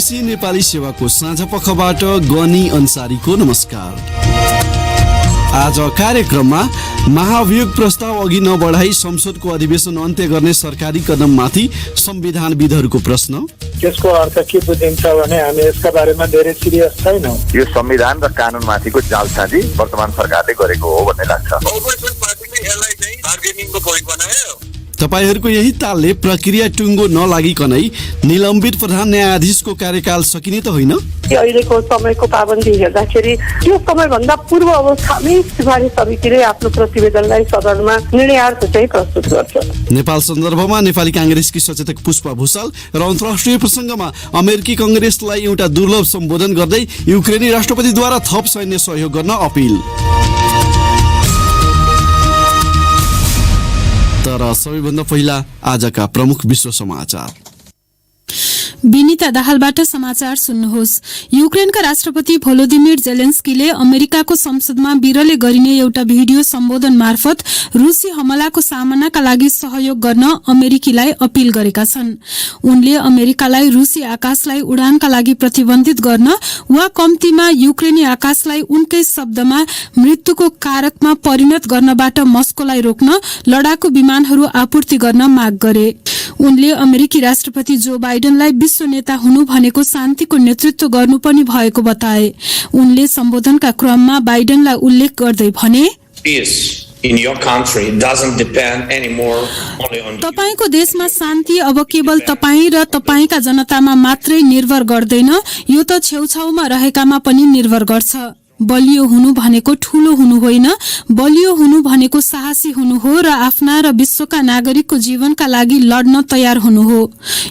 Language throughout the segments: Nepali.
बीबीसी नेपाली सेवाको साँझ पखबाट गनी अन्सारीको नमस्कार। आज कार्यक्रममा महाभियोग प्रस्ताव अघि नबढाई संसदको अधिवेशन अन्त्य गर्ने सरकारी कदममाथि संविधानविदहरूको प्रश्न। यसको अर्थ के बुझिन्छ भने हामी यसका बारेमा धेरै सिरियस छैनौँ। यो संविधान र कानुनमाथिको जालसाजी वर्तमान सरकारले गरेको हो भन्ने लाग्छ। तपाईहरूको यही तालले प्रक्रिया टुङ्गो नलागिकनै निलम्बित प्रधान न्यायाधीशको कार्यकाल सकिने त होइन? अहिलेको समयको पाबन्दी हेर्दाखेरि त्यो समयभन्दा पूर्व अवस्थामै सिफारिस समितिले आफ्नो प्रतिवेदनलाई सदनमा निर्णयार्थ चाहिँ प्रस्तुत गर्छ। नेपाल सन्दर्भमा नेपाली कांग्रेसकी सचेतक पुष्पा भूषाल र अन्तर्राष्ट्रिय प्रसङ्गमा अमेरिकी कांग्रेसलाई एउटा दुर्लभ सम्बोधन गर्दै युक्रेनी राष्ट्रपतिद्वारा थप सैन्य सहयोग गर्न अपिल। तर सबैभन्दा पहिला आजका प्रमुख विश्व समाचार। विनिता दाहालबाट समाचार सुन्नुहोस्। युक्रेनका राष्ट्रपति भोलोदिमिर जेलेन्स्कीले अमेरिकाको संसदमा बिरले गरिने एउटा भिडियो सम्बोधन मार्फत रुसी हमलाको सामनाका लागि सहयोग गर्न अमेरिकीलाई अपील गरेका छन्। उनले अमेरिकालाई रुसी आकाशलाई उडानका लागि प्रतिबन्धित गर्न वा कम्तीमा युक्रेनी आकाशलाई उनकै शब्दमा मृत्युको कारकमा परिणत गर्नबाट मस्कोलाई रोक्न लडाकु विमानहरू आपूर्ति गर्न माग गरे। उनले अमेरिकी राष्ट्रपति जो बाइडेनलाई विश्व नेता हुनु भनेको शान्तिको नेतृत्व गर्नु पनि भएको बताए। उनले सम्बोधनका क्रममा बाइडेनलाई उल्लेख गर्दै भने, तपाईको देशमा शान्ति अब केवल तपाई र तपाईका जनतामा मात्रै निर्भर गर्दैन, यो त छेउछाउमा रहेकामा पनि निर्भर गर्छ। बलियो हुनु भनेको ठूलो हुनु होइन, बलियो हुनु भनेको साहसी हुनु हो र आफ्ना र विश्वका नागरिकको जीवनका लागि लड्न तयार हुनु हो।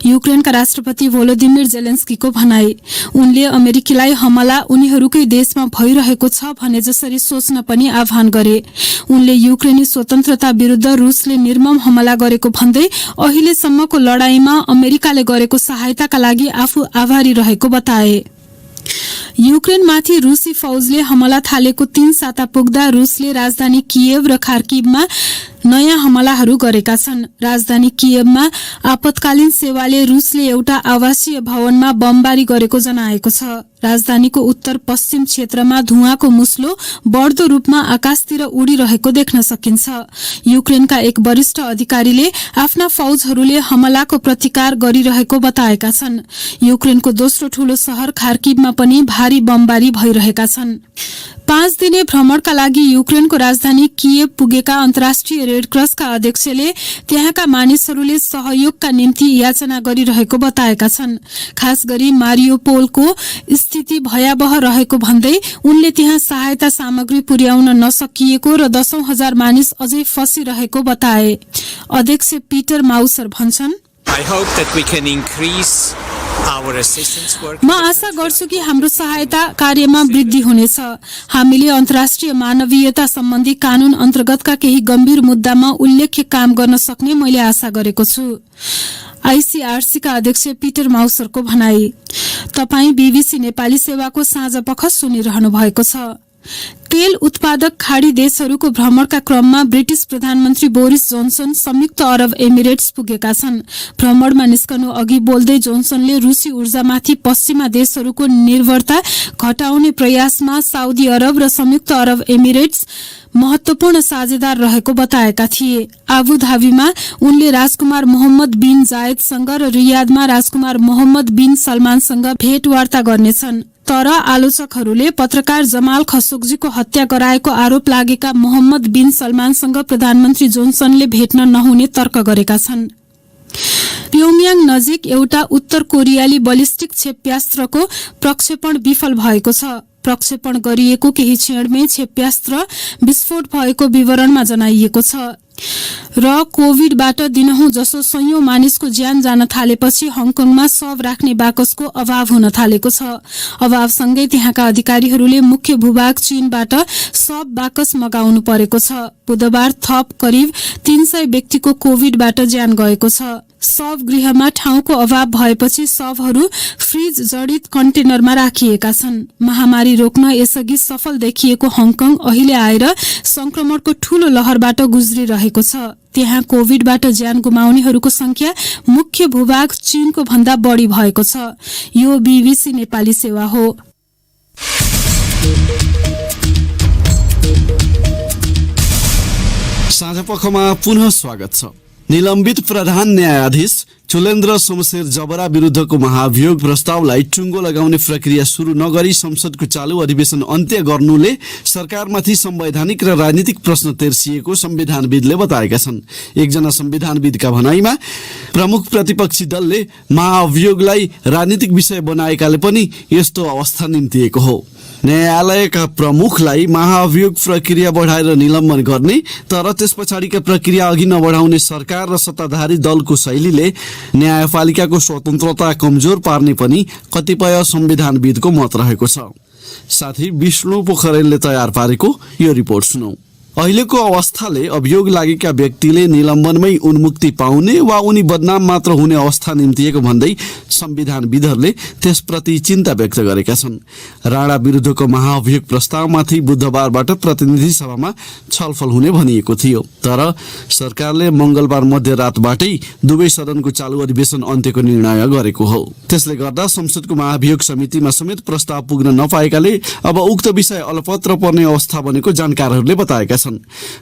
युक्रेनका राष्ट्रपति भोलोदिमिर जेलेन्स्कीको भनाई। उनले अमेरिकीलाई हमला उनीहरूकै देशमा भइरहेको छ भने जसरी सोच्न पनि आह्वान गरे। उनले युक्रेनी स्वतन्त्रता विरुद्ध रुसले निर्मम हमला गरेको भन्दै अहिलेसम्मको लडाईँमा अमेरिकाले गरेको सहायताका लागि आफू आभारी रहेको बताए। युक्रेनमाथि रुसी फौजले हमला थालेको 3 साता पुग्दा रुसले राजधानी कियेभ र खार्किभमा नयाँ हमलाहरू गरेका छन्। राजधानी कियेभमा आपतकालीन सेवाले रुसले एउटा आवासीय भवनमा बमबारी गरेको जनाएको छ। राजधानीको उत्तर पश्चिम क्षेत्रमा धुवाँको मुस्लो बढ्दो रूपमा आकाशतिर उडिरहेको देख्न सकिन्छ। युक्रेनका एक वरिष्ठ अधिकारीले आफ्ना फौजहरूले हमलाको प्रतिकार गरिरहेको बताएका छन्। युक्रेनको दोस्रो ठूलो शहर खार्किभमा पनि भारी बमबारी भइरहेका छन्। 5 दिने भ्रमणका लागि युक्रेनको राजधानी कियेभ पुगेका अन्तर्राष्ट्रिय रेडक्रसका अध्यक्षले त्यहाँका मानिसहरूले सहयोगका निम्ति याचना गरिरहेको बताएका छन्। खास गरी मारियोपोलको स्थिति भयावह रहेको भन्दै उनले त्यहाँ सहायता सामग्री पुर्याउन नसकिएको र 10,000 मानिस अझै फसिरहेको बताए। अध्यक्ष पीटर माउसर भन्छन्, म आशा गर्छु कि हाम्रो सहायता कार्यमा वृद्धि हुनेछ। हामीले अन्तर्राष्ट्रिय मानवीयता सम्बन्धी कानून अन्तर्गतका केही गम्भीर मुद्दामा उल्लेख्य काम गर्न सक्ने मैले आशा गरेको छु। आईसीआरसीका अध्यक्ष पीटर माउसरको भनाई। तपाई बीबीसी नेपाली सेवाको साँझ पख सुनिरहनु भएको छ। तेल उत्पादक खाडी देशहरूको भ्रमणका क्रममा ब्रिटिश प्रधानमन्त्री बोरिस जोन्सन संयुक्त अरब एमिरेट्स पुगेका छन्। भ्रमणमा निस्कनु अघि बोल्दै जोन्सनले रुसी ऊर्जामाथि पश्चिमा देशहरूको निर्भरता घटाउने प्रयासमा साउदी अरब र संयुक्त अरब एमिरेट्स महत्वपूर्ण साझेदार रहेको बताएका थिए। आबुधाबीमा उनले राजकुमार मोहम्मद बिन जायदसँग र रियादमा राजकुमार मोहम्मद बिन सलमानसँग भेटवार्ता गर्नेछन्। तर आलोचकहरूले पत्रकार जमाल खशोग्जीको हत्या गराएको आरोप लागेका मोहम्मद बिन सलमानसँग प्रधानमन्त्री जोन्सनले भेट्न नहुने तर्क गरेका छन्। प्योङयाङ नजिक एउटा उत्तर कोरियाली बलिस्टिक क्षेप्यास्त्रको प्रक्षेपण विफल भएको छ। प्रक्षेपण गरिएको केही क्षणमै क्षेप्यास्त्र विस्फोट भएको विवरणमा जनाइएको छ। र कोभिडबाट दिनहुँ जसो सयौं मानिसको ज्यान जान थालेपछि हङकङमा शव राख्ने बाकसको अभाव हुन थालेको छ। अभावसँगै त्यहाँका अधिकारीहरूले मुख्य भूभाग चीनबाट शव बाकस मगाउनु परेको छ। बुधबार थप करिब 300 व्यक्तिको कोभिडबाट ज्यान गएको छ। शव गृहमा ठाउँको अभाव भएपछि शवहरू फ्रिज जडित कन्टेनरमा राखिएका छन्। महामारी रोक्न यसअघि सफल देखिएको हङकङ अहिले आएर संक्रमणको ठूलो लहरबाट गुज्रिरहेको छ। त्यहाँ कोभिडबाट ज्यान गुमाउनेहरूको संख्या मुख्य भूभाग चीनको भन्दा बढ़ी भएको छ। यो बीबीसी नेपाली सेवा हो। साँझपखमा पुनः स्वागत छ। निलम्बित प्रधान न्यायाधीश चुलेन्द्र शमशेर जबरा विरुद्धको महाभियोग प्रस्तावलाई टुङ्गो लगाउने प्रक्रिया शुरू नगरी संसदको चालू अधिवेशन अन्त्य गर्नुले सरकारमाथि संवैधानिक र राजनीतिक प्रश्न तेर्सिएको संविधानविदले बताएका छन्। एकजना संविधानविदका भनाइमा प्रमुख प्रतिपक्षी दलले महाअभियोगलाई राजनीतिक विषय बनाएकाले पनि यस्तो अवस्था निम्तिएको हो। न्यायालयका प्रमुखलाई महाअभियोग प्रक्रिया बढाएर निलम्बन गर्ने तर त्यस पछाडिका प्रक्रिया अघि नबढाउने सरकार र सत्ताधारी दलको शैलीले न्यायपालिकाको स्वतन्त्रता कमजोर पार्ने पनि कतिपय संविधानविदको मत रहेको छ। साथै विष्णु पोखरेलले तयार पारेको यो रिपोर्ट सुनौ। अहिलेको अवस्थाले अभियोग लागेका व्यक्तिले निलम्बनमै उन्मुक्ति पाउने वा उनी बदनाम मात्र हुने अवस्था निम्तिएको भन्दै संविधानविदहरूले त्यसप्रति चिन्ता व्यक्त गरेका छन्। राणा विरुद्धको महाअभियोग प्रस्तावमाथि बुधबारबाट प्रतिनिधि सभामा छलफल हुने भनिएको थियो, तर सरकारले मंगलबार मध्यरातबाटै दुवै सदनको चालू अधिवेशन अन्त्यको निर्णय गरेको हो। त्यसले गर्दा संसदको महाअभियोग समितिमा समेत प्रस्ताव पुग्न नपाएकाले अब उक्त विषय अलपत्र पर्ने अवस्था बनेको जानकारहरूले बताएका छन्।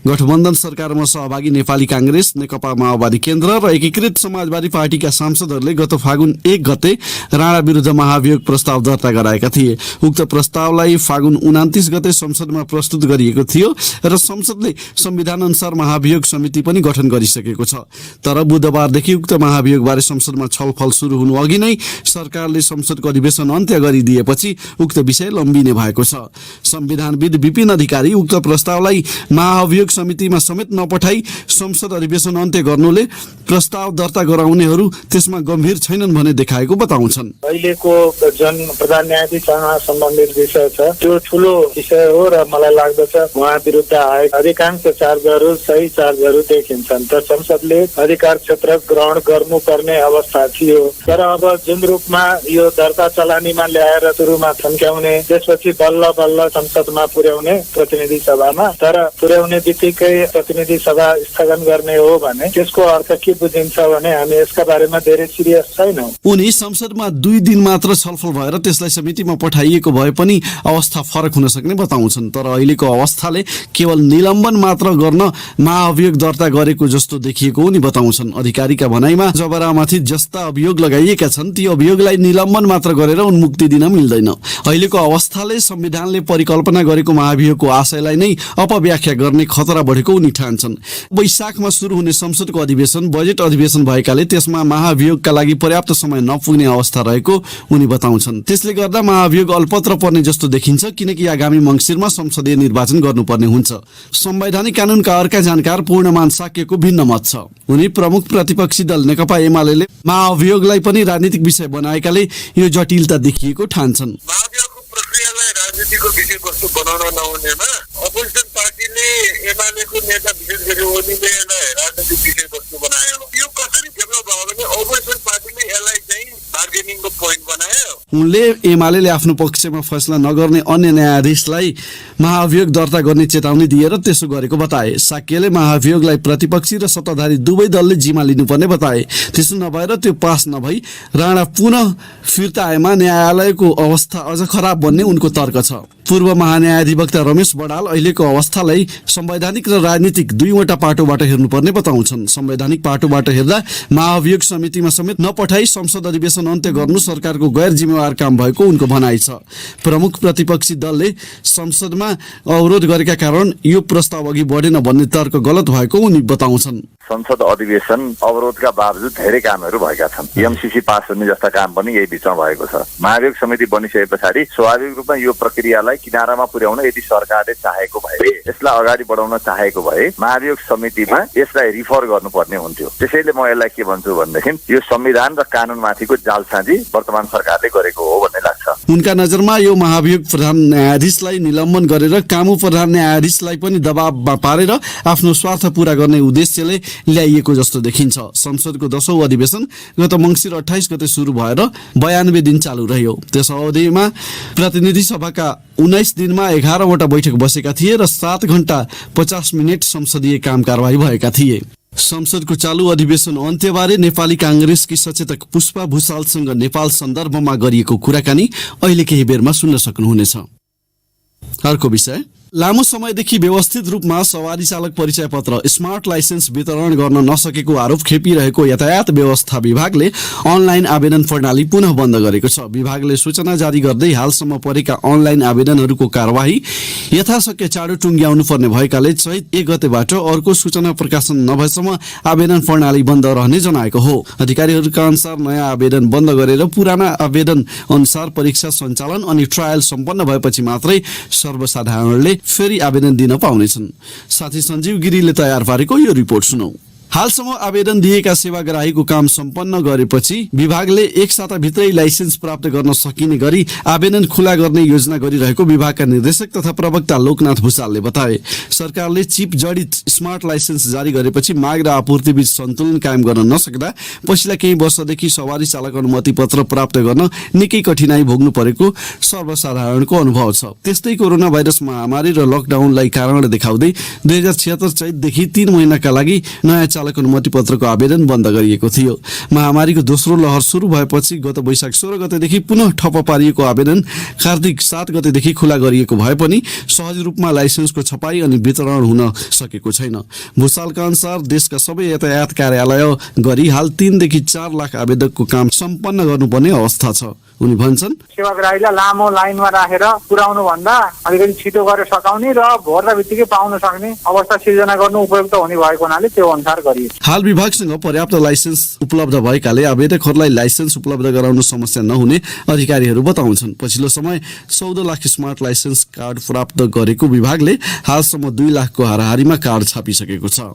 गठबन्धन सरकारमा सहभागी नेपाली कांग्रेस, नेकपा माओवादी केन्द्र र एकीकृत समाजवादी पार्टीका सांसदहरूले गत फागुन 1 गते राणा विरुद्ध महाभियोग प्रस्ताव दर्ता गराएका थिए। उक्त प्रस्तावलाई फागुन 29 गते संसदमा प्रस्तुत गरिएको थियो र संसदले संविधान अनुसार महाभियोग समिति पनि गठन गरिसकेको छ। तर बुधबारदेखि उक्त महाभियोगबारे संसदमा छलफल शुरू हुनु अघि नै सरकारले संसदको अधिवेशन अन्त्य गरिदिएपछि उक्त विषय लम्बिने भएको छ। संविधानविद विपिन अधिकारी उक्त प्रस्तावलाई महाअभियोग समितिमा समेत नपठाई संसद अधिवेशन अन्त्य गर्नुले प्रस्ताव दर्ता गराउनेहरू त्यसमा गम्भीर छैनन् भने देखाएको बताउँछन्। अहिलेको जुन प्रधान न्यायाधीशसँग सम्बन्धित विषय छ त्यो ठूलो विषय हो र मलाई लाग्दछ उहाँ विरुद्ध आएका अधिकांश चार्जहरू सही चार्जहरू देखिन्छन् त संसदले अधिकार क्षेत्र ग्रहण गर्नुपर्ने अवस्था थियो। तर अब जुन रूपमा यो दर्ता चलानीमा ल्याएर सुरुमा थन्क्याउने त्यसपछि बल्ल बल्ल संसदमा पुर्याउने प्रतिनिधि सभामा, तर पुर्याउने बित्तिकै प्रतिनिधि सभा स्थगन गर्ने हो भने त्यसको अर्थ के बुझिन्छ भने हामी यसका बारेमा धेरै सिरियस छैनौं। उनी संसदमा 2 दिन मात्र छलफल भएर त्यसलाई समितिमा पठाइएको भए पनि अवस्था फरक हुन सक्ने बताउँछन्। तर अहिलेको अवस्थाले केवल निलम्बन मात्र गर्न महाअभियोग दर्ता गरेको जस्तो देखिएको उनी बताउँछन्। अधिकारीका भनाइमा जबरामाथि जस्ता अभियोग लगाइएका छन् ती अभियोगलाई निलम्बन मात्र गरेर उन्मुक्ति दिन मिल्दैन। अहिलेको अवस्थाले संविधानले परिकल्पना गरेको महाअभियोगको आशयलाई नै अपव्याख्या गर्ने खतरा बढेको उनी ठान्छन्। वैशाखमा शुरू हुने संसदको अधिवेशन बजेट अधिवेशन भएकाले त्यसमा महाअभियोगका लागि पर्याप्त समय नपुग्ने अवस्था रहेको उनी बताउँछन्। त्यसले गर्दा महाअभियोग अल्पत्र पर्ने जस्तो देखिन्छ, किनकि आगामी मङ्सिरमा संसदीय निर्वाचन गर्नुपर्ने हुन्छ। संवैधानिक कानूनका अर्का जानकार पूर्णमान साक्यको भिन्न मत छ। उनी प्रमुख प्रतिपक्षी दल नेकपा एमालेले महाअभियोगलाई पनि राजनीतिक विषय बनाएकाले यो जटिलता देखिएको ठान्छन्। महाभियोगको प्रक्रियालाई राजनीतिको विषयवस्तु बनाउन नहुनेमा अपोजिसन पार्टीले एमालेको नेता विशेष गरी ओलीले यसलाई राजनीतिक विषयवस्तु बनायो। यो कसरी फेर्नु भयो भने अपोजिसन पार्टीले यसलाई चाहिँ बार्गेनिङको पोइन्ट बनायो। उनले एमालेले आफ्नो पक्षमा फैसला नगर्ने अन्य न्यायाधीशलाई महाअभियोग दर्ता गर्ने चेतावनी दिएर त्यसो गरेको बताए। साक्यले महाअभियोगलाई प्रतिपक्षी र सत्ताधारी दुवै दलले जिम्मा लिनुपर्ने बताए। त्यसो नभएर त्यो पास नभई राणा पुनः फिर्ता आएमा न्यायालयको अवस्था अझ खराब बन्ने उनको तर्क छ। पूर्व महान्यायाधिवक्ता रमेश बडाल अहिलेको अवस्थालाई संवैधानिक र राजनीतिक दुईवटा पाटोबाट हेर्नुपर्ने बताउँछन्। संवैधानिक पाटोबाट हेर्दा महाअभियोग समितिमा समेत नपठाई संसद अधिवेशन अन्त्य गर्नु सरकारको गैर जिम्मेवार काम भएको उनको भनाइ छ। प्रमुख प्रतिपक्षी दलले संसदमा अवरोध गरेका कारण यो प्रस्ताव अघि बढेन भन्ने तर्क गलत भएको उनी बताउँछन्। संसद अधिवेशन अवरोधका बावजुद धेरै कामहरू भएका छन्। एमसीसी पास हुने जस्ता काम पनि यही बीचमा भएको छ। महाभियोग समिति बनिसके पछाडि स्वाभाविक रूपमा यो प्रक्रियालाई किनारामा पुर्याउन यदि सरकारले चाहेको भए, यसलाई अगाडि बढाउन चाहेको भए महाभियोग समितिमा यसलाई रिफर गर्नुपर्ने हुन्थ्यो। त्यसैले म यसलाई के भन्छु भनेदेखि यो संविधान र कानूनमाथिको जालसाजी वर्तमान सरकारले गरेको हो भन्ने लाग्छ। उनका नजरमा यो महाभियोग प्रधान न्यायाधीशलाई निलम्बन गरेर कामु प्रधान न्यायाधीशलाई पनि दबावमा पारेर आफ्नो स्वार्थ पूरा गर्ने उद्देश्यले ल्याइएको जस्तो देखिन्छ। संसदको 10औं अधिवेशन गत मङ्सिर 28 गते सुरु भएर 92 दिन चालू रह्यो। त्यस अवधिमा प्रतिनिधि सभाका 19 दिनमा 11वटा बैठक बसेका थिए र 7 घण्टा 50 मिनट संसदीय काम कारबाही भएका थिए। संसदको चालू अधिवेशन अन्त्यबारे नेपाली कांग्रेसकी सचेतक पुष्पा भुसालसँग नेपाल सन्दर्भमा गरिएको कुराकानी अहिले केही बेरमा सुन्न सक्नुहुनेछ। अर्को विषय, लामो समयदेखि व्यवस्थित रूपमा सवारी चालक परिचय पत्र स्मार्ट लाइसेन्स वितरण गर्न नसकेको आरोप खेपिरहेको यातायात व्यवस्था विभागले अनलाइन आवेदन प्रणाली पुनः बन्द गरेको छ। विभागले सूचना जारी गर्दै हालसम्म परेका अनलाइन आवेदनहरूको कार्यवाही यथाशक्य चाँडो टुङ्ग्याउनु पर्ने भएकाले चैत 1 गतेबाट अर्को सूचना प्रकाशन नभएसम्म आवेदन प्रणाली बन्द रहने जनाएको हो। अधिकारीहरूका अनुसार नयाँ आवेदन बन्द गरेर पुराना आवेदन अनुसार परीक्षा सञ्चालन अनि ट्रायल सम्पन्न भएपछि मात्रै सर्वसाधारणले फेरि आवेदन दिन पाउनेछन्। साथी सञ्जीव गिरीले तयार पारेको यो रिपोर्ट सुनौ। हालसम्म आवेदन दिएका सेवाग्राहीको काम सम्पन्न गरेपछि विभागले 1 साताभित्रै लाइसेन्स प्राप्त गर्न सकिने गरी आवेदन खुला गर्ने योजना गरिरहेको विभागका निर्देशक तथा प्रवक्ता लोकनाथ भुसालले बताए। सरकारले चिप जडित स्मार्ट लाइसेन्स जारी गरेपछि माग र आपूर्ति बीच सन्तुलन कायम गर्न नसक्दा पछिल्ला केही वर्षदेखि सवारी चालक अनुमति पत्र प्राप्त गर्न निकै कठिनाई भोग्नु परेको सर्वसाधारणको अनुभव छ। त्यस्तै कोरोना भाइरस महामारी र लकडाउनलाई कारण देखाउँदै 2076 चैतदेखि 3 महिनाका लागि नयाँ चालक अनुमति पत्रको आवेदन बन्द गरिएको थियो। महामारीको दोस्रो लहर सुरु भएपछि गत वैशाख 16 गतेदेखि पुनः ठप्प पारिएको आवेदन कार्तिक 7 गतेदेखि खुला गरिएको भए पनि सहज रूपमा लाइसेन्सको छपाई अनि वितरण हुन सकेको छैन। भुसालका अनुसार देशका सबै यातायात कार्यालय गरी हाल 3 देखि 4 लाख आवेदकको काम सम्पन्न गर्नुपर्ने अवस्था छ। उनी भन्छन्, सेवाग्राहीलाई लामो लाइनमा राखेर पुर्याउनु भन्दा अलिकति छिटो गरेर सकाउने र भर्दा बित्तिकै पाउन सक्ने अवस्था सिर्जना गर्नु उपयुक्त हुने भएको हुनाले त्यो अनुसार गरियो। हाल विभागसँग पर्याप्त लाइसेन्स उपलब्ध भएकाले आवेदकहरूलाई लाइसेन्स उपलब्ध गराउनु समस्या नहुने अधिकारीहरू बताउँछन्। पछिल्लो समय 14 लाख स्मार्ट लाइसेन्स कार्ड प्राप्त गरेको विभागले हालसम्म 2 लाखको हाराहारीमा कार्ड छापिसकेको छ।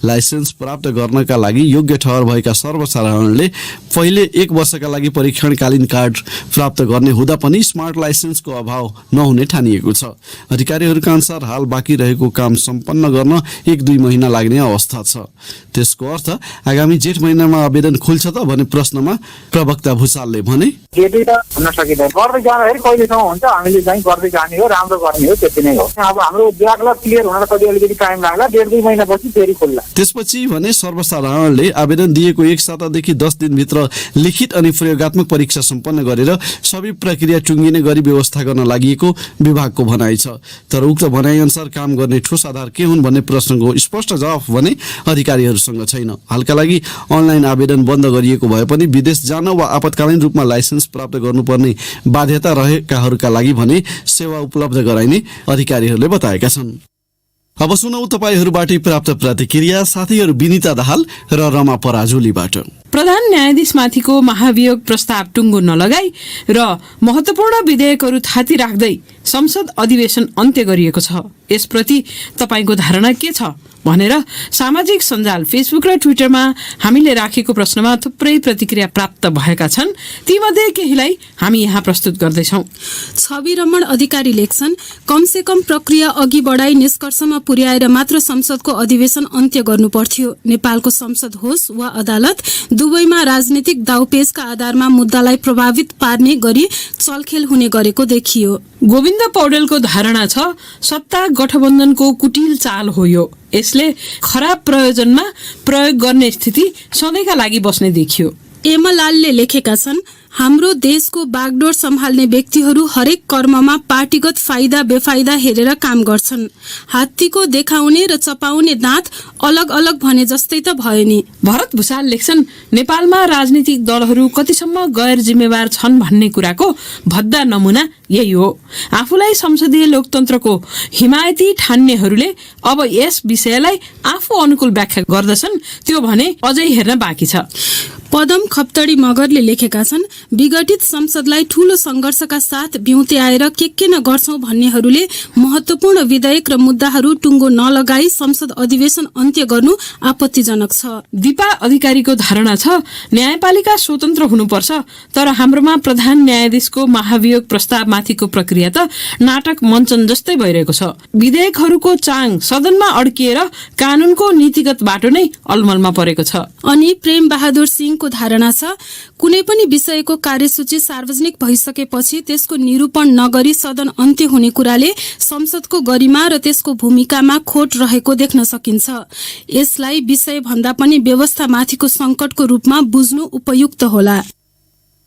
लाइसेन्स प्राप्त गर्नका लागि योग्य ठहर भएका सर्वसाधारणले पहिले 1 वर्षका लागि परीक्षणकालीन कार्ड प्राप्त गर्ने हुँदा पनि स्मार्ट लाइसेन्सको अभाव नहुने ठानिएको छ। अधिकारीहरूका अनुसार हाल बाँकी रहेको काम सम्पन्न गर्न 1-2 महिना लाग्ने अवस्था छ। त्यसको अर्थ आगामी जेठ महिनामा आवेदन खुल्छ त भन्ने प्रश्नमा प्रवक्ता भुसालले भने, जेठै त हुन सकिँदैन, गर्दै जाँदाखेरि कहिलेसम्म हुन्छ हामीले चाहिँ गर्दै जाने हो, राम्रो गर्ने हो, त्यति नै हो। अब हाम्रो ब्याकलग क्लियर हुन कति अलिकति टाइम लाग्ला, 1.5-2 महिनापछि फेरि खुल्ला। त्यसपछि भने सर्वसाधारणले आवेदन दिएको 1 सातादेखि 10 दिनभित्र लिखित अनि प्रयोगात्मक परीक्षा सम्पन्न गरेर सबै प्रक्रिया टुङ्गिने गरी व्यवस्था गर्न लागि विभागको भनाइ छ। तर उक्त भनाइ अनुसार काम गर्ने ठोस आधार के हुन् भन्ने प्रश्नको स्पष्ट जवाफ भने अधिकारीहरूसँग छैन। हालका लागि अनलाइन आवेदन बन्द गरिएको भए पनि विदेश जान वा आपतकालीन रूपमा लाइसेन्स प्राप्त गर्नुपर्ने बाध्यता रहेकाहरूका लागि भने सेवा उपलब्ध गराइने अधिकारीहरूले बताएका छन्। अब सुनौ तपाईहरूबाटै प्राप्त प्रतिक्रिया साथीहरू विनिता दाहाल र रमा पराजुलीबाट। प्रधान न्यायाधीशमाथिको महाभियोग प्रस्ताव टुङ्गो नलगाई र महत्त्वपूर्ण विधेयकहरू थाती राख्दै संसद अधिवेशन अन्त्य गरिएको छ। यसप्रति तपाईको धारणा के छ भनेर सामाजिक सञ्जाल फेसबुक र ट्विटरमा हामीले राखेको प्रश्नमा थुप्रै प्रतिक्रिया प्राप्त भएका छन्। तीमध्ये केहीलाई हामी यहाँ प्रस्तुत गर्दैछौँ। छवि रमण अधिकारी लेख्छन्, कमसे कम प्रक्रिया अघि बढाई निष्कर्षमा पुर्याएर मात्र संसदको अधिवेशन अन्त्य गर्नु पर्थ्यो। नेपालको संसद होस् वा अदालत दुवैमा राजनीतिक दाउपेचका आधारमा मुद्दालाई प्रभावित पार्ने गरी चलखेल हुने गरेको देखियो। गोविन्द पौडेलको धारणा छ, सत्ता गठबन्धनको कुटिल चाल हो यो। यसले खराब प्रयोजनमा प्रयोग गर्ने स्थिति सधैँका लागि बस्ने देखियो। एमलालले लेखेका छन्, हाम्रो देशको बागडोर सम्हाल्ने व्यक्तिहरू हरेक कर्ममा पार्टीगत फाइदा बेफाइदा हेरेर काम गर्छन्। हात्तीको देखाउने र चपाउने दाँत अलग अलग भने जस्तै त भयो नि। भरत भुसाल लेख्छन्, नेपालमा राजनीतिक दलहरू कतिसम्म गैर जिम्मेवार छन् भन्ने कुराको भद्दा नमुना यही हो। आफूलाई संसदीय लोकतन्त्रको हिमायती ठान्नेहरूले अब यस विषयलाई आफू अनुकूल व्याख्या गर्दछन्, त्यो भने अझै हेर्न बाँकी छ। पदम खप्तडी मगरले लेखेका छन्, विघटित संसदलाई ठूलो संघर्षका साथ बिउते आएर के न गर्छौं भन्नेहरूले महत्वपूर्ण विधेयक र मुद्दाहरू टुङ्गो नलगाई संसद अधिवेशन अन्त्य गर्नु आपत्तिजनक छ। दिपा अधिकारीको धारणा छ, न्यायपालिका स्वतन्त्र हुनुपर्छ, तर हाम्रोमा प्रधान न्यायाधीशको महाभियोग प्रस्तावमाथिको प्रक्रिया त नाटक मञ्चन जस्तै भइरहेको छ। विधेयकहरूको चाङ सदनमा अड्किएर कानूनको नीतिगत बाटो नै अलमलमा परेको छ। अनि प्रेम बहादुर सिंहको धारणा छ, कुनै पनि विषयको कार्यसूची सार्वजनिक भइसकेपछि त्यसको निरूपण नगरी सदन अन्त्य हुने कुराले संसदको गरिमा र त्यसको भूमिकामा खोट रहेको देख्न सकिन्छ। यसलाई विषय भन्दा पनि व्यवस्थामाथिको संकटको रूपमा बुझ्नु उपयुक्त होला।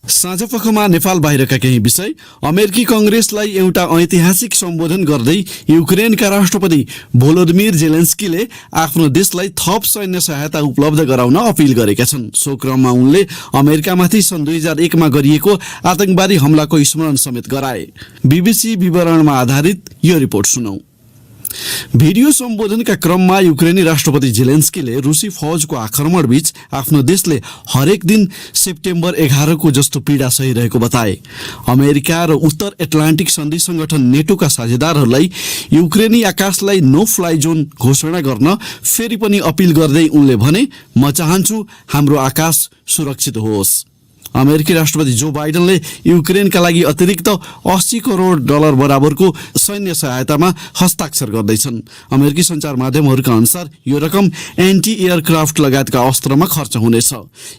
साँझपखमा नेपाल बाहिरका केही विषय। अमेरिकी कंग्रेसलाई एउटा ऐतिहासिक सम्बोधन गर्दै युक्रेनका राष्ट्रपति भोलोदिमिर जेलेन्स्कीले आफ्नो देशलाई थप सैन्य सहायता उपलब्ध गराउन अपील गरेका छन्। सो क्रममा उनले अमेरिकामाथि सन् 2001 मा गरिएको आतंकवादी हमलाको स्मरण समेत गराए। बीबीसी विवरणमा आधारित यो रिपोर्ट सुनौ। भिडियो सम्बोधनका क्रममा युक्रेनी राष्ट्रपति जेलेन्स्कीले रुसी फौजको आक्रमण बीच आफ्नो देशले हरेक दिन सेप्टेम्बर 11 को जस्तो पीडा सहिरहेको बताए। अमेरिका र उत्तर एटलान्टिक सन्धि संगठन नेटोका साझेदारहरूलाई युक्रेनी आकाशलाई नो फ्लाइ जोन घोषणा गर्न फेरि पनि अपील गर्दै उनले भने, म चाहन्छु हाम्रो आकाश सुरक्षित होस्। अमेरिकी राष्ट्रपति जो बाइडनले युक्रेनका लागि अतिरिक्त $80 करोड बराबरको सैन्य सहायतामा हस्ताक्षर गर्दैछन्। अमेरिकी सञ्चार माध्यमहरूका अनुसार यो रकम एन्टी एयरक्राफ्ट लगायतका अस्त्रमा खर्च हुनेछ।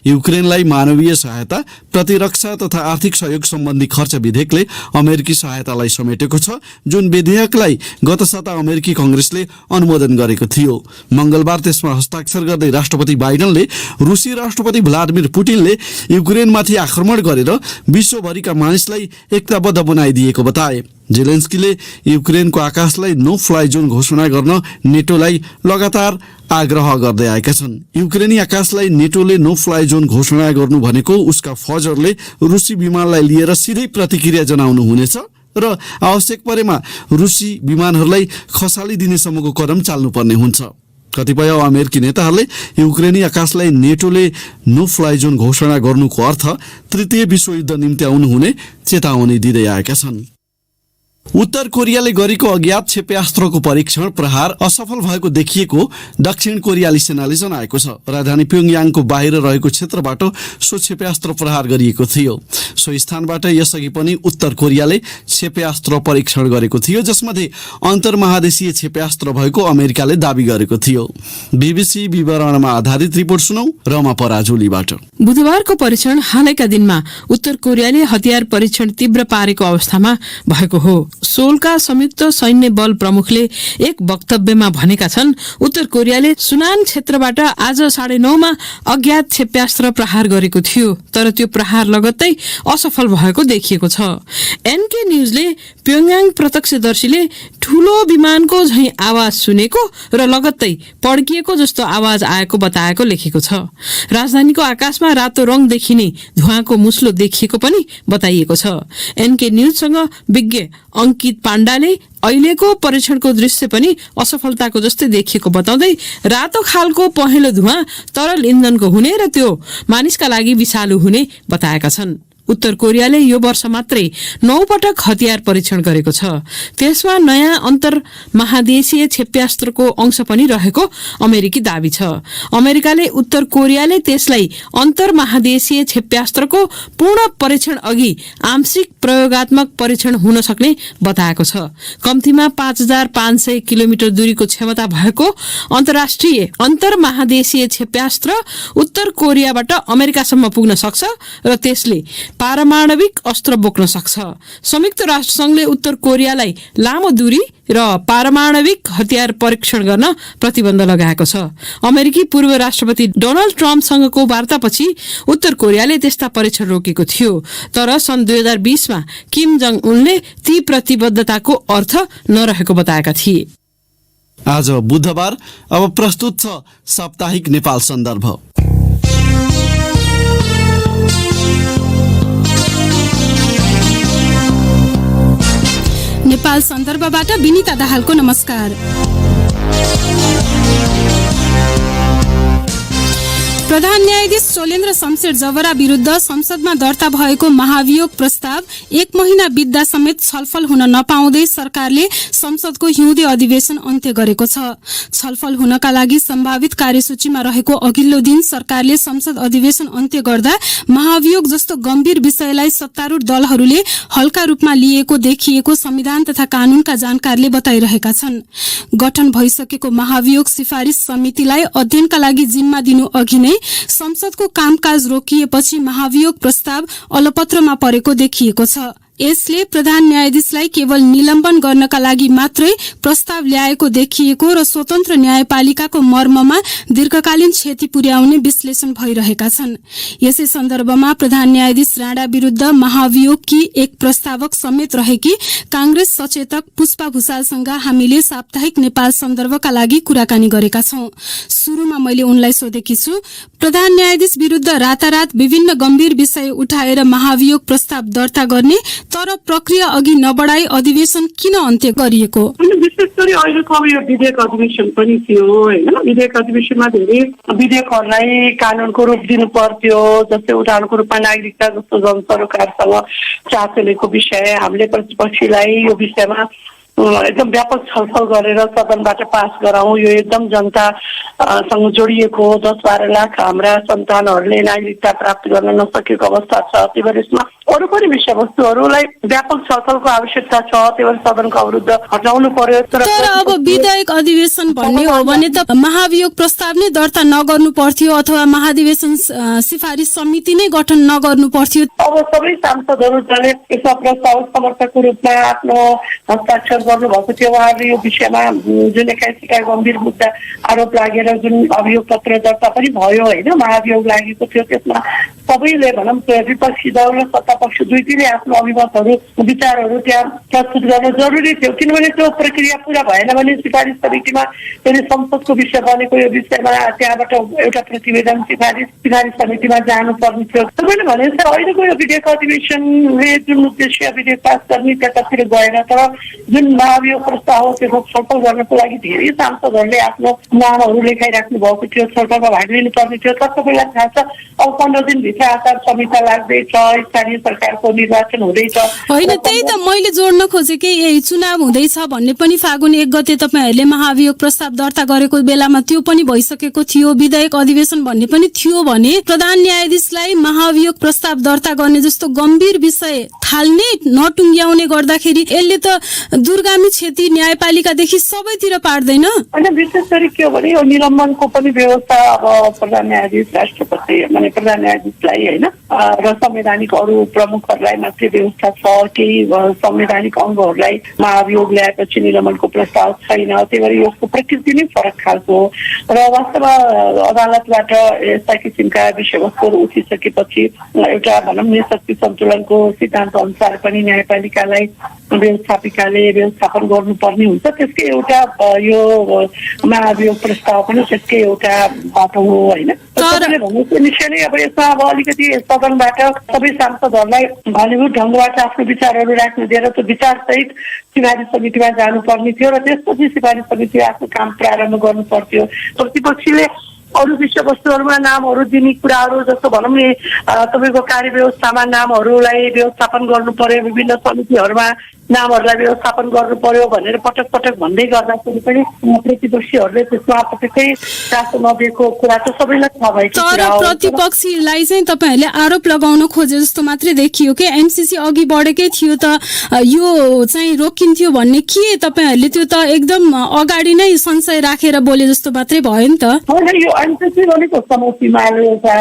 युक्रेनलाई मानवीय सहायता, प्रतिरक्षा तथा आर्थिक सहयोग सम्बन्धी खर्च विधेयकले अमेरिकी सहायतालाई समेटेको छ, जुन विधेयकलाई गत साता अमेरिकी कंग्रेसले अनुमोदन गरेको थियो। मंगलबार त्यसमा हस्ताक्षर गर्दै राष्ट्रपति बाइडनले रुसी राष्ट्रपति भ्लादिमिर पुटिनले युक्रेनमा आक्रमण गरेर विश्वभरिका मानिसलाई एकताबद्ध बनाइदिएको बताए। जेलेन्स्कीले युक्रेनको आकाशलाई नो फ्लाइ जोन घोषणा गर्न नेटोलाई लगातार आग्रह गर्दै आएका छन्। युक्रेनी आकाशलाई नेटोले नो फ्लाइ जोन घोषणा गर्नु भनेको उसका फौजहरूले रुसी विमानलाई लिएर सिधै प्रतिक्रिया जनाउनु हुनेछ र आवश्यक परेमा रुसी विमानहरूलाई खसालिदिनेसम्मको कदम चाल्नुपर्ने हुन्छ। कतिपय अमेरिकी नेताहरूले युक्रेनी आकाशलाई नेटोले नो फ्लाइ जोन घोषणा गर्नुको अर्थ तृतीय विश्वयुद्ध निम्त्याउनु हुने चेतावनी दिँदै आएका छन्। उत्तर कोरियाले गरेको अज्ञात क्षेप्यास्त्रको परीक्षण प्रहार असफल भएको देखिएको दक्षिण कोरियाली सेनाले जनाएको छ। राजधानी प्योङयाङको बाहिर रहेको क्षेत्रबाट सो क्षेप्यास्त्र प्रहार गरिएको थियो। सो स्थानबाट यसअघि पनि उत्तर कोरियाले क्षेप्यास्त्र परीक्षण गरेको थियो, जसमध्ये अन्तर्महादेशीय क्षेप्यास्त्र भएको अमेरिकाले दावी गरेको थियो। बीबीसी विवरणमा आधारित रिपोर्ट सुनौ रमा पराजुलीबाट। बुधबारको परीक्षण हालैका दिनमा उत्तर कोरियाले हतियार परीक्षण तीव्र पारेको अवस्थामा भएको हो। सोलका संयुक्त सैन्य बल प्रमुखले एक वक्तव्यमा भनेका छन्, उत्तर कोरियाले सुनान क्षेत्रबाट आज 9:30 मा अज्ञात क्षेप्यास्त्र प्रहार गरेको थियो, तर त्यो प्रहार लगत्तै असफल भएको देखिएको छ। एनके न्यूजले प्योङयाङ प्रत्यक्षदर्शीले ठूलो विमानको झैं आवाज सुनेको र लगत्तै पड्किएको जस्तो आवाज आएको बताएको लेखेको छ। राजधानीको आकाशमा रातो रंग देखिने धुवाँको मुस्लो देखिएको पनि बताइएको छ। एनके न्यूजसँग विज्ञ अंकित पाण्डाले अहिलेको परीक्षणको दृश्य पनि असफलताको जस्तै देखिएको बताउँदै रातो खालको पहेँलो धुवाँ तरल इन्धनको हुने र त्यो मानिसका लागि विषालु हुने बताएका छन्। उत्तर कोरियाले यो वर्ष मात्रै 9 पटक हतियार परीक्षण गरेको छ। त्यसमा नयाँ अन्तर महादेशीय क्षेप्यास्त्रको अंश पनि रहेको अमेरिकी दावी छ। अमेरिकाले उत्तर कोरियाले त्यसलाई अन्तर महादेशीय क्षेप्यास्त्रको पूर्ण परीक्षण अघि आंशिक प्रयोगात्मक परीक्षण हुन सक्ने बताएको छ। कम्तीमा 5500 किलोमिटर दूरीको क्षमता भएको अन्तर्राष्ट्रिय अन्तर महादेशीय क्षेप्यास्त्र उत्तर कोरियाबाट अमेरिकासम्म पुग्न सक्छ र त्यसले पारमाणविक अस्त्र बोक्न सक्छ। संयुक्त राष्ट्र संघले उत्तर कोरियालाई लामो दूरी र पारमाणविक हतियार परीक्षण गर्न प्रतिबन्ध लगाएको छ। अमेरिकी पूर्व राष्ट्रपति डोनाल्ड ट्रम्पसँगको वार्तापछि उत्तर कोरियाले त्यस्ता परीक्षण रोकेको थियो, तर सन् 2020 मा किम जङ उनले ती प्रतिबद्धताको अर्थ नरहेको बताएका थिए। आज बुधबार। अब प्रस्तुत छ साप्ताहिक नेपाल सन्दर्भ। नेपाल सन्दर्भबाट विनिता दाहालको नमस्कार। प्रधान न्यायाधीश चोलेन्द्र शमशेर जबरा विरुद्ध संसदमा दर्ता भएको महाभियोग प्रस्ताव 1 महिना बित्दा समेत छलफल हुन नपाउँदै सरकारले संसदको हिउँदे अधिवेशन अन्त्य गरेको छ। छलफल हुनका लागि सम्भावित कार्यसूचीमा रहेको अघिल्लो दिन सरकारले संसद अधिवेशन अन्त्य गर्दा महाभियोग जस्तो गम्भीर विषयलाई सत्तारूढ दलहरूले हल्का रूपमा लिएको देखिएको संविधान तथा कानूनका जानकारले बताइरहेका छन्। गठन भइसकेको महाभियोग सिफारिस समितिलाई अध्ययनका लागि जिम्मा दिनु अघि नै संसदको कामकाज रोकिएपछि महाभियोग प्रस्ताव अलपत्रमा परेको देखिएको छ। यसले प्रधान न्यायाधीशलाई केवल निलम्बन गर्नका लागि मात्रै प्रस्ताव ल्याएको देखिएको र स्वतन्त्र न्यायपालिकाको मर्ममा दीर्घकालीन क्षति पुर्याउने विश्लेषण भइरहेका छन्। यसै सन्दर्भमा प्रधान न्यायाधीश राणा विरुद्ध महाभियोगकी एक प्रस्तावक समेत रहेकी कांग्रेस सचेतक पुष्पा भुषालसँग हामीले साप्ताहिक नेपाल सन्दर्भका लागि कुराकानी गरेका छौं। सुरुमा मैले उनलाई सोधेकी छु, प्रधान न्यायाधीश विरुद्ध रातारात विभिन्न गम्भीर विषय उठाएर महाभियोग प्रस्ताव दर्ता गर्ने तर प्रक्रिया अघि नबढाई अधिवेशन किन अन्त्य गरिएको? विशेष गरी अहिलेको अब यो विधेयक अधिवेशन पनि थियो होइन। विधेयक अधिवेशनमा धेरै विधेयकहरूलाई कानूनको रूप दिनु पर्थ्यो, जस्तै उदाहरणको रूपमा नागरिकता जस्तो जनसरोकारसँग चासोलेको विषय हामीले प्रतिपक्षीलाई यो विषयमा एकदम व्यापक छलफल गरेर सदनबाट पास गराउँ। यो एकदम जनतासँग जोडिएको 10-12 लाख हाम्रा सन्तानहरूले नागरिकता प्राप्त गर्न नसकेको अवस्था छ। त्यही भएर यसमा अरू पनि विषयवस्तुहरूलाई व्यापक छलफलको आवश्यकता छ। त्यही भएर सदनको अवरुद्ध हटाउनु पर्यो। तर अब विधेयक अधिवेशन भन्ने हो भने त महाभियोग प्रस्ताव नै दर्ता नगर्नु पर्थ्यो अथवा महाधिवेशन सिफारिस समिति नै गठन नगर्नु पर्थ्यो। अब सबै सांसदहरू जसले यसमा प्रस्ताव समर्थकको रूपमा आफ्नो हस्ताक्षर गर्नुभएको थियो, उहाँहरूले यो विषयमा जुन 81 गम्भीर मुद्दा आरोप लागेर जुन अभियोग पत्र दर्ता पनि भयो होइन, महाभियोग लागेको थियो, त्यसमा सबैले भनौँ विपक्षी दल र सत्तापक्ष दुईटिले आफ्नो अभिमतहरू विचारहरू त्यहाँ प्रस्तुत गर्न जरुरी थियो। किनभने त्यो प्रक्रिया पूरा भएन भने सिफारिस समितिमा संसदको विषय बनेको यो विषयमा त्यहाँबाट एउटा प्रतिवेदन सिफारिस समितिमा जानुपर्ने थियो। तपाईँले भने अहिलेको यो विधेयक अधिवेशनले जुन उद्देश्य विधेयक पास गर्ने त्यतातिर गएन, तर जुन महाभियोग प्रस्ताव हो त्यसको छलफल गर्नको लागि धेरै सांसदहरूले आफ्नो नामहरू लेखाइराख्नु भएको थियो, छलफलमा भाग लिनुपर्ने थियो। तर तपाईँलाई थाहा छ अब 15 दिनभित्र आचार संहिता लाग्दैछ, स्थानीय सरकारको निर्वाचन हुँदैछ होइन। त्यही त मैले जोड्न खोजेँ यही चुनाव हुँदैछ भन्ने पनि फागुन 1 गते तपाईँहरूले महाभियोग प्रस्ताव दर्ता गरेको बेलामा त्यो पनि भइसकेको थियो, विधेयक अधिवेशन भन्ने पनि थियो भने प्रधान न्यायाधीशलाई महाभियोग प्रस्ताव दर्ता गर्ने जस्तो गम्भीर विषय थाल्ने नटुङ्ग्याउने गर्दाखेरि यसले त दूरगामी क्षति न्यायपालिकादेखि सबैतिर पार्दैन। होइन, विशेष गरी के हो भने यो निलम्बनको पनि व्यवस्था अब प्रधान न्यायाधीश राष्ट्रपति माने प्रधान न्यायाधीशलाई होइन र संवैधानिक अरू प्रमुखहरूलाई मात्रै व्यवस्था छ। केही संवैधानिक अङ्गहरूलाई महाभियोग ल्याएपछि निलम्बनको प्रस्ताव छैन। त्यही भएर यसको प्रकृति नै फरक खालको र वास्तवमा अदालतबाट यस्ता किसिमका विषयवस्तुहरू उठिसकेपछि एउटा भनौँ नि शक्ति सन्तुलनको सिद्धान्त अनुसार पनि न्यायपालिकालाई व्यवस्थापिकाले व्यवस्थापन गर्नुपर्ने हुन्छ। त्यसकै एउटा यो महाभियोग प्रस्ताव पनि त्यसकै एउटा बाटो हो होइन। निश्चय नै अब यसमा अब अलिकति सदनबाट सबै सांसदहरूलाई हलिउड ढङ्गबाट आफ्नो विचारहरू राख्नु दिएर त्यो विचार सहित सिफारिस समितिमा जानुपर्ने थियो र त्यसपछि सिफारिस समितिले आफ्नो काम प्रारम्भ गर्नु पर्थ्यो। प्रतिपक्षीले अरू विषयवस्तुहरूमा नामहरू दिने कुराहरू जस्तो भनौँ नि तपाईँको कार्यव्यवस्थामा नामहरूलाई व्यवस्थापन गर्नु पर्यो, विभिन्न समितिहरूमा नामहरूलाई व्यवस्थापन गर्नु पर्यो भनेर पटक पटक भन्दै गर्दाखेरि पनि प्रतिपक्षीहरूले त्यसमा पटक्कै चासो नदिएको कुरा त सबैलाई थाहा भएको कुरा हो। तर प्रतिपक्षीलाई चाहिँ तपाईँहरूले आरोप लगाउन खोजे जस्तो मात्रै देखियो कि एमसीसी अघि बढेकै थियो त यो चाहिँ रोकिन्थ्यो भन्ने के तपाईँहरूले त्यो त एकदम अगाडि नै संशय राखेर बोले जस्तो मात्रै भयो नि त। होइन, यो एमसीसी भनेको समय सीमाले एउटा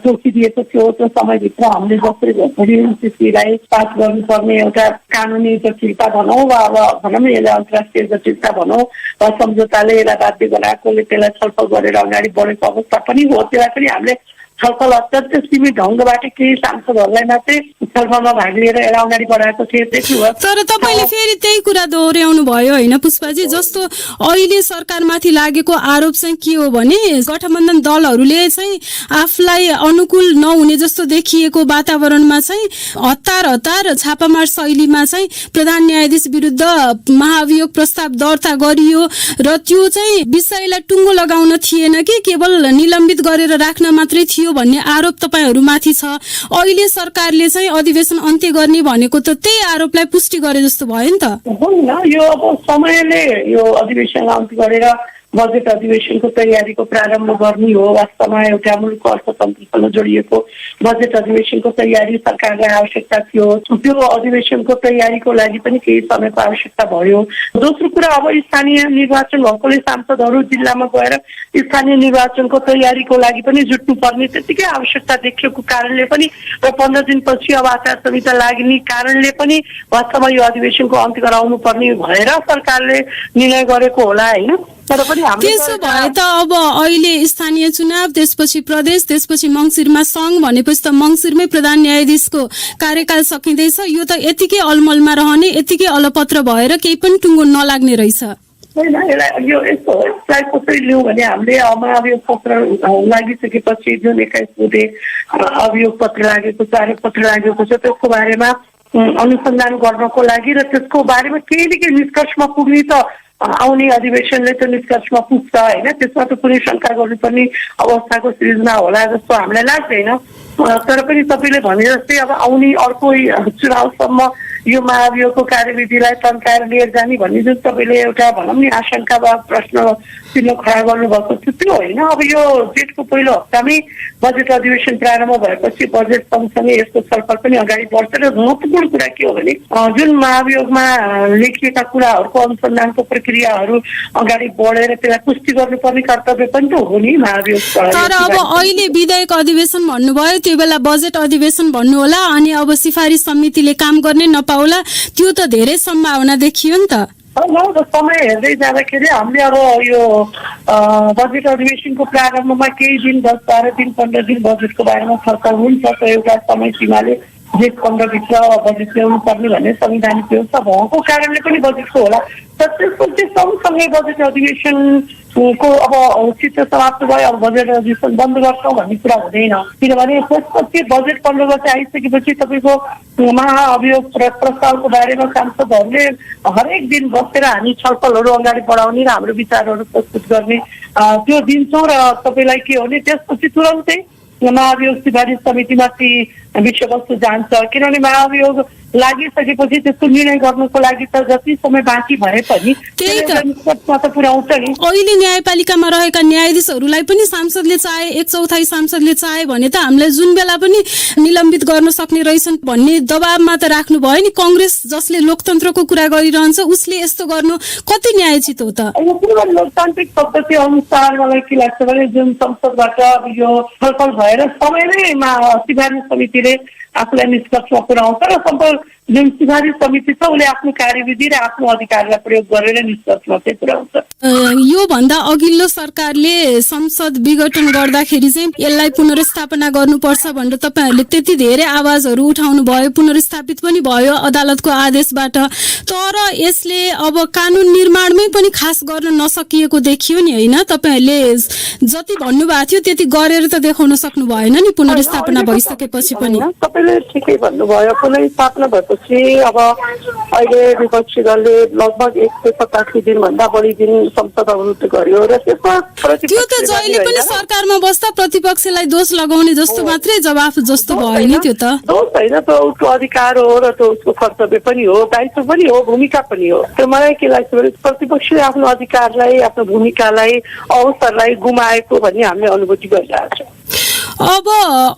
तोकिदिएको थियो। त्यो समयभित्र हामीले जसरी एमसीसीलाई पास गर्नुपर्ने एउटा कानुनी जटिलता भनौँ वा अब भनौँ न यसलाई अन्तर्राष्ट्रिय जटिलता भनौँ वा सम्झौताले यसलाई बाध्य गराएकोले त्यसलाई छलफल गरेर अगाडि बढेको अवस्था पनि हो। त्यसलाई पनि हामीले छलफल अत्यन्त सीमित ढङ्गबाट केही सांसदहरूलाई मात्रै छलफलमा भाग लिएर यसलाई अगाडि बढाएको थियो देख्नुभयो। तर तपाईँले फेरि त्यही कुरा दोहोऱ्याउनु भयो होइन पुष्पाजी, जस्तो अहिले सरकारमाथि लागेको आरोप चाहिँ के हो भने गठबन्धन दलहरूले चाहिँ आफूलाई अनुकूल नहुने जस्तो देखिएको वातावरणमा चाहिँ हतार छापामार शैलीमा चाहिँ प्रधान न्यायाधीश विरुद्ध महाभियोग प्रस्ताव दर्ता गरियो र त्यो चाहिँ विषयलाई टुङ्गो लगाउन थिएन कि केवल निलम्बित गरेर राख्न मात्रै थियो भन्ने आरोप तपाईँहरूमाथि छ। अहिले सरकारले चाहिँ अधिवेशन अन्त्य गर्ने भनेको त त्यही आरोपलाई पुष्टि गरे जस्तो भयो नि त। होइन, यो अब समयले यो अधिवेशनलाई अन्त्य गरेर बजेट अधिवेशनको तयारीको प्रारम्भ गर्ने हो। वास्तवमा एउटा मुलुकको अर्थतन्त्रसँग जोडिएको बजेट अधिवेशनको तयारी सरकारलाई आवश्यकता थियो। त्यो अधिवेशनको तयारीको लागि पनि केही समयको आवश्यकता भयो। दोस्रो कुरा, अब स्थानीय निर्वाचन भएकोले सांसदहरू जिल्लामा गएर स्थानीय निर्वाचनको तयारीको लागि पनि जुट्नु पर्ने त्यतिकै आवश्यकता देखिएको कारणले पनि र 15 दिनपछि अब आचार संहिता लाग्ने कारणले पनि वास्तवमा यो अधिवेशनको अन्त्य गराउनु पर्ने भएर सरकारले निर्णय गरेको होला होइन। त्यसो भए त अब अहिले स्थानीय चुनाव, त्यसपछि प्रदेश, त्यसपछि मङ्सिरमा सङ्घ भनेपछि त मङ्सिरमै प्रधान न्यायाधीशको कार्यकाल सकिँदैछ। यो त यतिकै अलमलमा रहने, यतिकै अलपत्र भएर केही पनि टुङ्गो नलाग्ने रहेछ। होइन, यो यस्तो हो, यसलाई कसरी लिउँ भने हामीले महाभियोग पत्र लागिसकेपछि जुन 21 बुधे अभियोग पत्र लागेको छ, आरोप पत्र लागेको छ, त्यसको बारेमा अनुसन्धान गर्नको लागि र त्यसको बारेमा केही न केही निष्कर्षमा पुग्ने त आउने अधिवेशनले त निष्कर्षमा पुग्छ होइन। त्यसमा त कुनै शङ्का गर्नुपर्ने अवस्थाको सृजना होला जस्तो हामीलाई लाग्दैन। तर पनि तपाईँले भने जस्तै अब आउने अर्को चुनावसम्म यो महाभियोगको कार्यविधिलाई तन्काएर लिएर जाने भन्ने जुन तपाईँले एउटा भनौँ नि आशंका वा प्रश्न चिन्ह खडा गर्नुभएको थियो त्यो होइन। अब यो जेठको पहिलो हप्तामै बजेट अधिवेशन प्रारम्भ भएपछि बजेट सँगसँगै यसको छलफल पनि अगाडि बढ्छ र महत्त्वपूर्ण कुरा के हो भने जुन महाभियोगमा लेखिएका कुराहरूको अनुसन्धानको प्रक्रियाहरू अगाडि बढेर त्यसलाई पुष्टि गर्नुपर्ने कर्तव्य पनि त हो नि महाभियोग। तर अब अहिले विधायक अधिवेशन भन्नुभयो, त्यो बेला बजेट अधिवेशन भन्नु होला, अनि अब सिफारिस समितिले काम गर्ने नपाउला, त्यो त धेरै सम्भावना देखियो नि त। समय हेर्दै जाँदाखेरि हामीले अब यो बजेट अधिवेशनको प्रारम्भमा केही दिन 10-12 दिन 15 दिन बजेटको बारेमा छलफल हुन्छ। त एउटा समय सीमाले जेठ 15 भित्र बजेट ल्याउनु पर्ने भन्ने संवैधानिक व्यवस्था भएको कारणले पनि बजेटको होला। तर त्यसपछि सँगसँगै बजेट अधिवेशनको अब चित्र समाप्त भयो, अब बजेट अधिवेशन बन्द गर्छौँ भन्ने कुरा हुँदैन। किनभने त्यसपछि बजेट 15 गते आइसकेपछि तपाईँको महाअभियोग प्रस्तावको बारेमा सांसदहरूले हरेक दिन बसेर हामी छलफलहरू अगाडि बढाउने र हाम्रो विचारहरू प्रस्तुत गर्ने त्यो दिन्छौँ। र तपाईँलाई के हो भने त्यसपछि तुरन्तै महाभियोग सिफारिस समितिमाथि विषयवस्तु जान्छ। किनभने महाभियोग लागिसकेपछि त्यसको निर्णय गर्नुको लागि त जति समय बाँकी भए पनि पुर्याउँछ नि। अहिले न्यायपालिकामा रहेका न्यायाधीशहरूलाई पनि सांसदले चाहे 1/4 सांसदले चाहे भने त हामीलाई जुन बेला पनि निलम्बित गर्न सक्ने रहेछन् भन्ने दबावमा त राख्नु भयो नि। कांग्रेस जसले लोकतन्त्रको कुरा गरिरहन्छ उसले यस्तो गर्नु कति न्यायोचित हो त? लोकतान्त्रिक पद्धति अनुसार मलाई के लाग्छ भने जुन संसदबाट यो छलफल भएर समयमै सिफारिस समितिले आफूलाई निष्कर्षमा पुर्याउँछ र सम्पर्क जुन सिफारिस समिति छ उसले आफ्नो कार्यविधि र आफ्नो अधिकारलाई प्रयोग गरेर निष्कर्षमा चाहिँ पुर्याउँछ। यो भन्दा अघिल्लो सरकारले संसद विघटन गर्दाखेरि चाहिँ यसलाई पुनर्स्थापना गर्नुपर्छ भनेर तपाईहरुले त्यति धेरै आवाजहरू उठाउनु भयो, पुनर्स्थापित पनि भयो अदालतको आदेशबाट। तर यसले अब कानून निर्माणमै पनि खास गर्न नसकिएको देखियो नि हैन? तपाईहरुले जति भन्नुभएको थियो त्यति गरेर त देखाउन सक्नु भएन नि पुनर्स्थापना भइसकेपछि पनि। तपाईले ठिकै भन्नुभयो, पुनर्स्थापना भएपछि अब अहिले विपक्षी दलले लगभग 187 दिन भन्दा बढी दिन संसद अवरुद्ध गर्यो र त्यसमा त्यो त जहिले पनि सरकारमा बस्दा प्रतिपक्षलाई दोष लगाउने जस्तो मात्रै जवाफ जस्तो भयो नि। त्यो त दोष हैन, त उसको अधिकार हो र त्यो उसको कर्तव्य पनि हो, दायित्व पनि हो, भूमिका पनि हो। त्यो मलाई के लाग्छ भने प्रतिपक्षले आफ्नो अधिकारलाई, आफ्नो भूमिकालाई, अवसरलाई गुमाएको भन्ने हामीले अनुभूति गरिरहेको छ। अब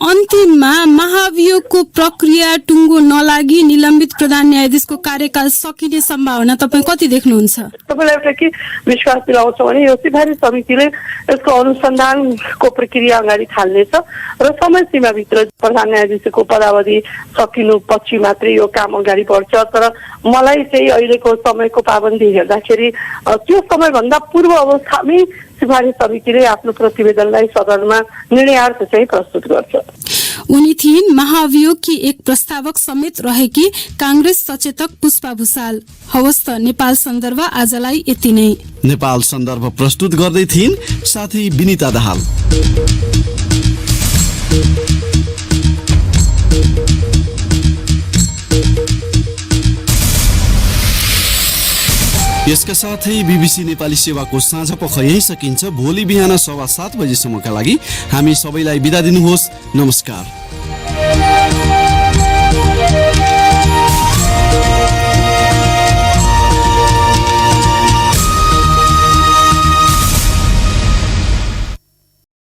अन्तिममा महाभियोगको प्रक्रिया टुङ्गो नलागी निलम्बित प्रधान न्यायाधीशको कार्यकाल सकिने सम्भावना तपाईँ कति देख्नुहुन्छ? तपाईँलाई एउटा के विश्वास दिलाउँछ भने यो सिफारिस समितिले यसको अनुसन्धानको प्रक्रिया अगाडि थाल्नेछ र समय सीमाभित्र प्रधान न्यायाधीशको पदावधि सकिनु पछि मात्रै यो काम अगाडि बढ्छ। तर मलाई चाहिँ अहिलेको समयको पाबन्दी हेर्दाखेरि त्यो समयभन्दा पूर्व अवस्थामै सिफारिस समितिले आफ्नो प्रतिवेदनलाई सदनमा निर्णयार्थ चाहिँ प्रस्तुत गर्छ। उनी थिइन् महाभियोगकी एक प्रस्तावक समेत रहेकी कांग्रेस सचेतक पुष्पा भुसाल। हवस् त नेपाल सन्दर्भ आजलाई यति नै। नेपाल सन्दर्भ प्रस्तुत गर्दै थिइन् साथी विनिता दाहाल। यसका साथै बीबीसी नेपाली सेवाको साँझ पख यही सकिन्छ। भोलि बिहान 7:15 बजेसम्मका लागि हामी सबैलाई बिदा दिनुहोस्। नमस्कार।